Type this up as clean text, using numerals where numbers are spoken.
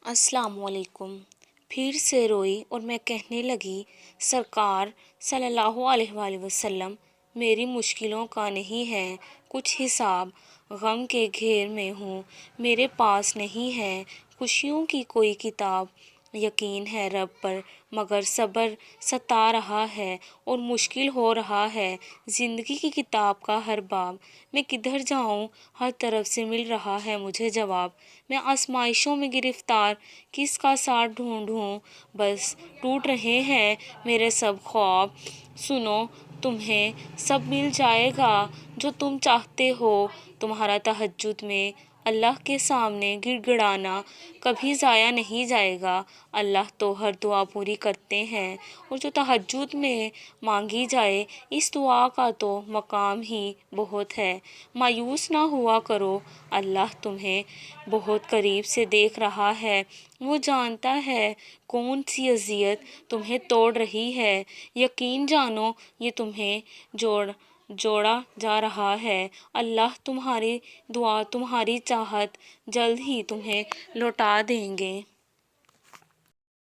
السلام علیکم۔ پھر سے روئی اور میں کہنے لگی، سرکار صلی اللہ علیہ وآلہ وسلم، میری مشکلوں کا نہیں ہے کچھ حساب، غم کے گھیر میں ہوں، میرے پاس نہیں ہے خوشیوں کی کوئی کتاب۔ یقین ہے رب پر مگر صبر ستا رہا ہے اور مشکل ہو رہا ہے زندگی کی کتاب کا ہر باب۔ میں کدھر جاؤں ہر طرف سے مل رہا ہے مجھے جواب۔ میں آزمائشوں میں گرفتار کس کا ساتھ ڈھونڈوں، بس ٹوٹ رہے ہیں میرے سب خواب۔ سنو تمہیں سب مل جائے گا جو تم چاہتے ہو، تمہارا تہجد میں اللہ کے سامنے گڑ گڑانا کبھی ضائع نہیں جائے گا۔ اللہ تو ہر دعا پوری کرتے ہیں اور جو تہجد میں مانگی جائے اس دعا کا تو مقام ہی بہت ہے۔ مایوس نہ ہوا کرو، اللہ تمہیں بہت قریب سے دیکھ رہا ہے، وہ جانتا ہے کون سی اذیت تمہیں توڑ رہی ہے۔ یقین جانو یہ تمہیں جوڑا جا رہا ہے، اللہ تمہاری دعا تمہاری چاہت جلد ہی تمہیں لوٹا دیں گے۔